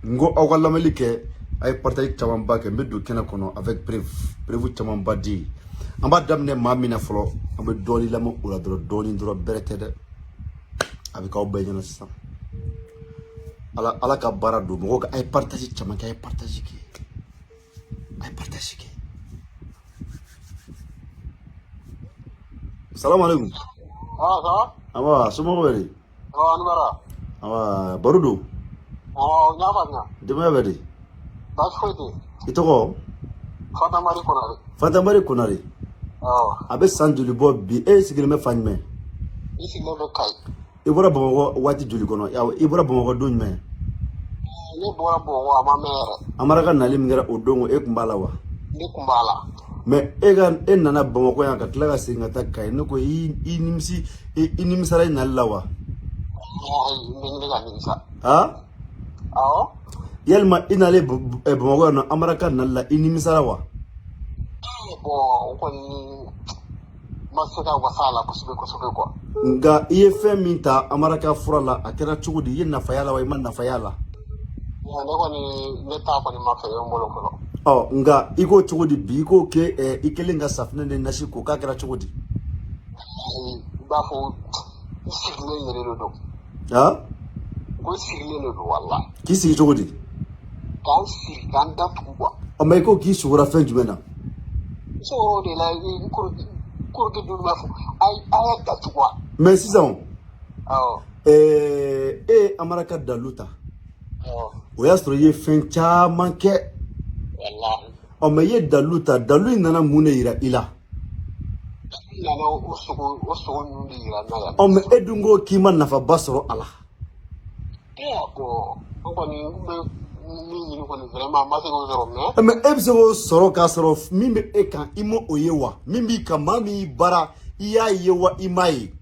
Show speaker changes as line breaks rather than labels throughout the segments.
Ngo awala malike ay partai caman ba ke mbedu kena kono avec prévu caman ba di amba damne mamina folo ambe doli lamo ula doni dro berete de abi ka obbe nyana sa ala ka baradu mo ga ay partage caman ke ay partage ki Salam alaikum.
Ça
awa sumo bari
numara.
awa barudu
Nyamanya.
dema bari
Bashfoti.
itoko
Fata
mari kunari abe sanjuli bo bi sigil me fanyme
Isi lebe kai.
ibora bomo wati juli kono ya ibora bomo do nyme
Ni bora bo wa ma mere.
amara kan nalim ngara odongo e kumbala wa
Ni kumbala.
me egan nana bomo ko yanka tlaga singa takkai ne ko inimsara nalawa
Ni ga nimsa.
ha yalma inale bomo ko no amara kan nalla inimsara wa
Bo ko ni masaka wasala kusube ko.
nga iye fem minta amara ka furala akera chugudi yin nafayala wa iman nafayala
Ya ne ko ni neta ko ni ma fe molo.
nga iko chugudi bi ko ke ikelinga safne ne nashiko ka kera chugudi
Ba fo sigle ni re do.
ha
Ko sigle ni do wallahi.
kisi chugudi
Kan sir kan da tuwa.
amma iko ki shugura fen jumena
So de la ko ke du ma fo. Ay da tuwa.
mais sisan
Oh.
amara ka daluta
Oh.
o ya sɔrɔ ye fɛn caman kɛ
Wallahi.
mais ye daluta dalu in nana mun de yira i la
Nana o sogo nyundi yira na ya.
mais e dun ko k'i ma nafaba sɔrɔ a la
Ko ko ni ni ko ni vraiment ma se ko zero me.
mais e bɛ se k'o sɔrɔ k'a sɔrɔ min bɛ e kan i ma o ye wa min b'i kan maa min y'i bara i y'a ye wa i m'a ye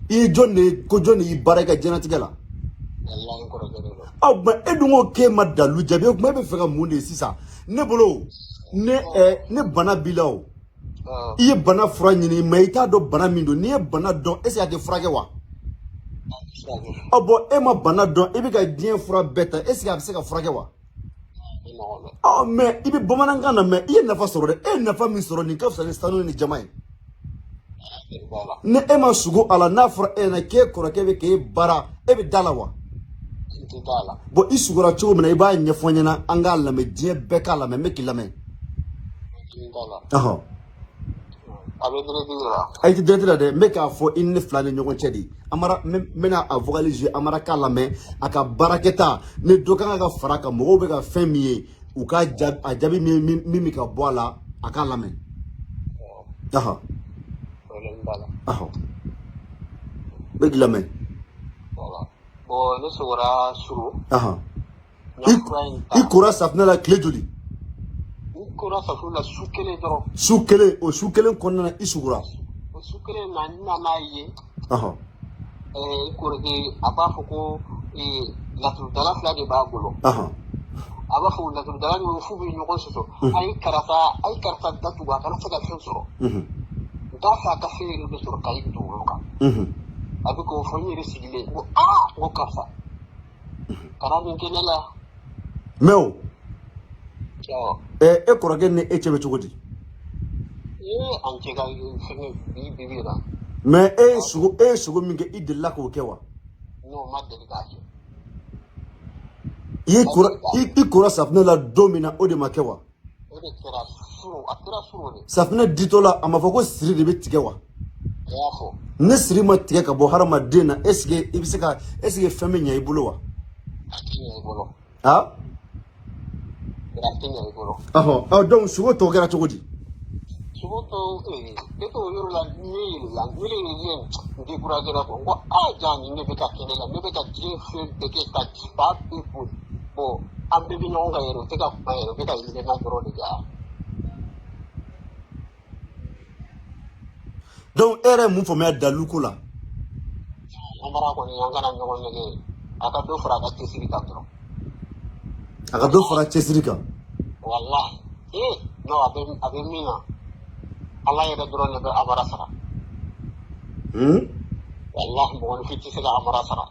i ye jɔn de ye ko jɔn de y'i bara i ka diɲɛlatigɛ la
Wallahi ko zero.
mais e dun ko k'e ma dalu jaabi o kuma e bɛ fɛ ka mun de ye sisan ne bolo ne bana b'i la o i ye bana fura ɲini mais i t'a dɔn bana min don n'i ye bana dɔn est-ce que a tɛ furakɛ wa bon e ma bana dɔn i bɛ ka diɲɛ fura bɛɛ ta est-ce que a bɛ se ka furakɛ wa mais i bɛ bamanankan na mais i ye nafa sɔrɔ dɛ e ye nafa min sɔrɔ nin ka fisa ni sanu ni jama ye ne e ma sugo a la n'a fɔra e ɲɛna k'e kɔrɔkɛ bɛ k'e bara e bɛ da la wa bon i sugora cogo min na i b'a ɲɛfɔ ɲɛna an k'a lamɛn diɲɛ bɛɛ k'a lamɛn n bɛ k'i lamɛn a tɛ direct la dɛ n bɛ k'a fɔ i ni ne fila ni ɲɔgɔn cɛ de amara n bɛna a vocaliser amara k'a lamɛn a ka baarakɛta ni dɔ kan ka fara a kan mɔgɔw bɛ ka fɛn min ye u ka a jaabi min bɛ ka bɔ a la a k'a lamɛn n bɛ k'i lamɛn
Bon ne sogora suru.
i kora safunɛ la tile joli
Kora safunɛ la su kelen dɔrɔn.
su kelen o su kelen kɔnɔna na i sugora
O su kelen na n'a ye. Kɔrɔkɛ a b'a fɔ ko laturudala fila de b'a bolo. A b'a fɔ laturudala ni fu bɛ ɲɔgɔn sɔsɔ. A ye karisa datugu a kana se ka fɛn sɔrɔ. U t'a fɛ a ka fɛn yɛrɛ bɛ sɔrɔ k'a to olu kan. A bɛ k'o fɔ n yɛrɛ sigilen ko ko karisa kana nin kɛ ne la.
mais o e kɔrɔkɛ ni e cɛ bɛ cogo di
an cɛ ka fɛn bi na.
mais e ye sogo min kɛ i delila k'o kɛ wa
non ma deli k'a kɛ.
i kora safunɛ la don min na o de ma kɛ wa
O de kɛra suru a kɛra suru de.
safunɛ ditɔ la a ma fɔ ko siri de bɛ tigɛ wa
I y'a fɔ.
ne siri ma tigɛ ka bɔ hadamaden na est-ce que i bɛ se ka est-ce que fɛn bɛ ɲɛ i bolo wa
A tɛ ɲɛ i bolo.
a
tɛ ɲɛ i bolo.
donc sogo tɔ kɛra cogo di
Sogo tɔ e t'o yɔrɔ la ne yɛlɛla ne ye n découragé la ko jaa nin ne bɛ ka kɛ ne la ne bɛ ka diɲɛ fɛn bɛɛ kɛ ka ba bɛɛ boli bon an bɛɛ bɛ ɲɔgɔn kan yɛrɛ o tɛ ka kuma yɛrɛ o bɛ ka yɛlɛma dɔrɔn de kɛ.
donc e yɛrɛ ye mun faamuya dalu ko la
An bara kɔni an kana ɲɔgɔn nɛgɛ a ka dɔ fara a ka cɛsiri kan dɔrɔn.
a ka dɔ fara cɛsiri kan
Wallahi no abe mina Allah ya da drone be amara sara wallahi mo won fiti sega amara sara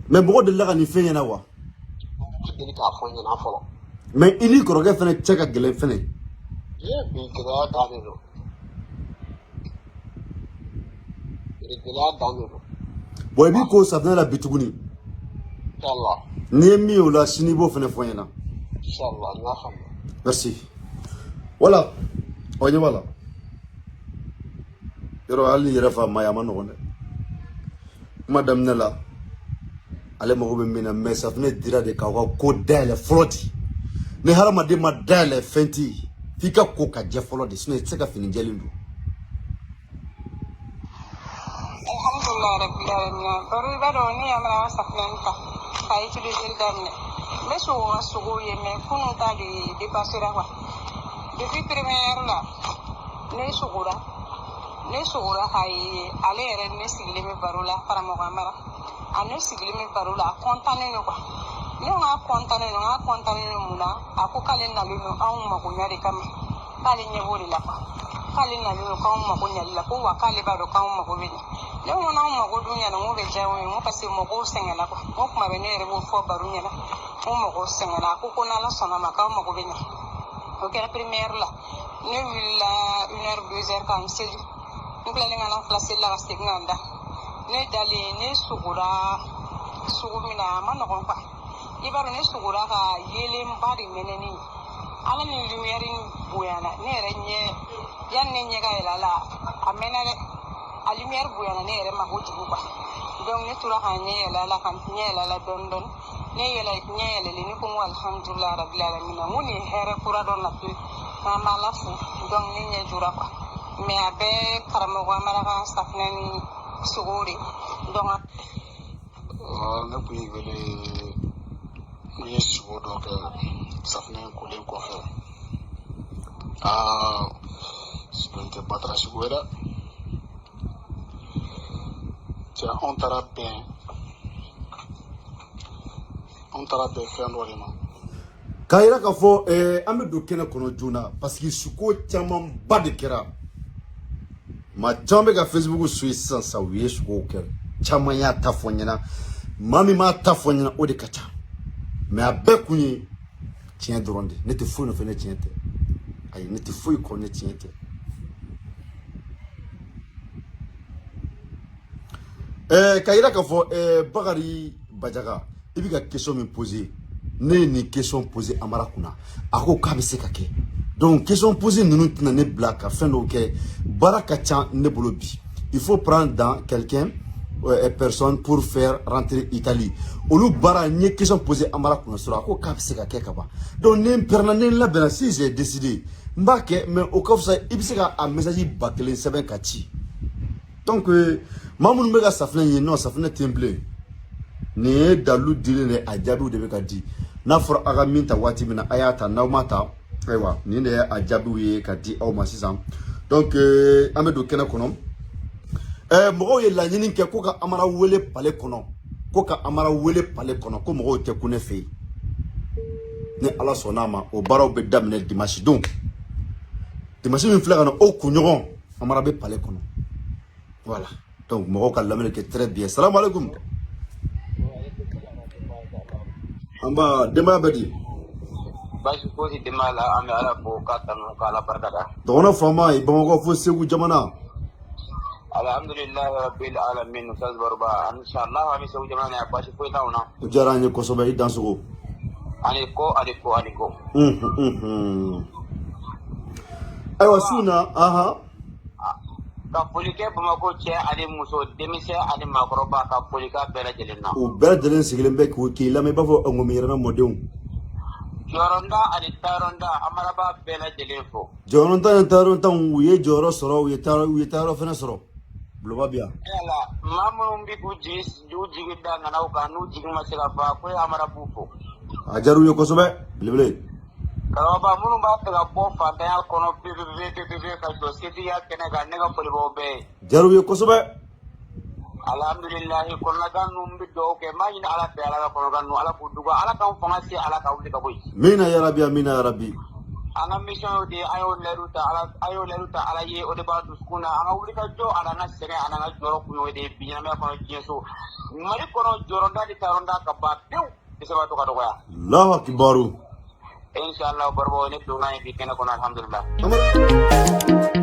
mais bogo de la kan ni fenya na wa
deli ka fo nyana folo
mais ini koroge fene cheka gele fene
ye bi kida danelo gila danelo
boy bi ko sabna la bituguni
inshallah
ni mi o la sini bo fene fenya na
inshallah na xam
merci voilà oye voilà yoro ali refa maya man no ne madame nela ale mo be mina mesa fene dira de ka ko dele floti ne harama de ma dele fenti fika ko ka je floti sine tseka fini jelindu
alhamdulillah rabbil alamin bari bado ni amara wasafnanka kai tudu zildamne meso wasugo yeme kunu ta de basira wa depuis première la ne sugura hay ale yere ne sigile me barula para mo gamara ane sigile me barula kontane no kwa ne nga kontane muna ako kale na lulu au makunya de kam kale nyebori la kale na lulu ka makunya la ko wa kale bado ka makunya ne wona makudunya no be jawo mo pase mo ko sengela ko mo kuma be ne re bo fo barunya la mo ko sengela ko ko na la sona maka mo ko be nya ok la première là ne villa 1h 2h quand c'est nous allons ngana placer la reste nganda ne dali ne sugumina mano ko fa ibaro ne sugura ka yele mbari meneni ala ni lumiere ni buyana ne renye yanne nyega ilala amena ne alumiere buyana ne re ma hoji buba donc ne tura ka nye ilala kan nye ilala don ne yela nye yele ni ko alhamdulillah rabbil alamin muni here kura don na tu mama lafu donc ni nye jura kwa mais abe karamo wa maraka safnani suguri donc
ne puis vele ni sugo donc safnani ko len ko fe sibente batra sugura tiens on tara bien fait l'orima
kayira ka fo ambe do kena kono juna parce que suko chaman bad kera ma jambe ka Facebook suisa sa wiye suko ke chaman ya tafonyana mami ma tafonyana o de kacha mais abe kunyi tien dronde ne te fou no fene tiente ay ne te fou ko ne tiente kayira ka fo Bakari Bajaga ibi ka question me poser ni question posée amara kuna ako ka be se ka ke donc question posée nunu tina ne black afin do ke baraka chan ne bolobi il faut prendre dans quelqu'un personne pour faire rentrer Italie olu bara ni question posée amara kuna sura ako ka be se ka ke kaba donc ne permanent la bela si j'ai décidé mbake mais au cas ça ibise ka a message bakelen seben kachi donc mamun mega saflen yi non saflen temble ne dalu dile ne ajabu de beka di na for aga minta wati mina ayata na mata aywa ni ne ajabu ye ka di aw masisam donc amedo kena kono mo ye la nyini ke ko ka amara wele pale kono ko mo te kune fe ne ala sonama o baraw be damne dimanche donc dimanche min flaga no o kunyogon amara be pale kono voilà donc mo ka lamene ke très bien salam alaikum amba dema badi
bashi ko si demala ame ala ko katanu kala barkada
dona fama ibon ko fo segu jamana
alhamdulillah rabbil alamin ustaz barba inshallah ami segu jamana ya bashi ko tauna
jaranye ko so be dansugo
ani ko
aywa suna aha
ka polike bamako che ani muso demise ani makroba ka polika bela jelenna
o bela jelen sigilen be ko ki lame bafo ngomira modon
joronda ani taronda amaraba bela jelen fo
joronda uye joro soro uye taro fena soro bloba bia
ala mamu mbi bujis juji gida ngana ka nu jigi masila fa ko amara bufo
ajaru yo ko sobe blebele
Kawaba munu ba ta bo fa ta ya kono pe ka do seti ya kene ga ne ga poli bo be
jaru yo ko sobe
alhamdulillah ko na ga num bi do ke ma ina ala pe ala kono ga nu ala ku duga ala ka fona si ala ka wuli ka boy
mina ya rabbi
ana mission de ayo leruta ala ye o de ba duskuna anga wuli ka jo ala na sere ana na joro ku de binya me ko jesu mari kono joro dadi taronda ka ba dew isaba to ka do ya
Allahu akbar.
inshallah barbo ne do na bi kena kono alhamdulillah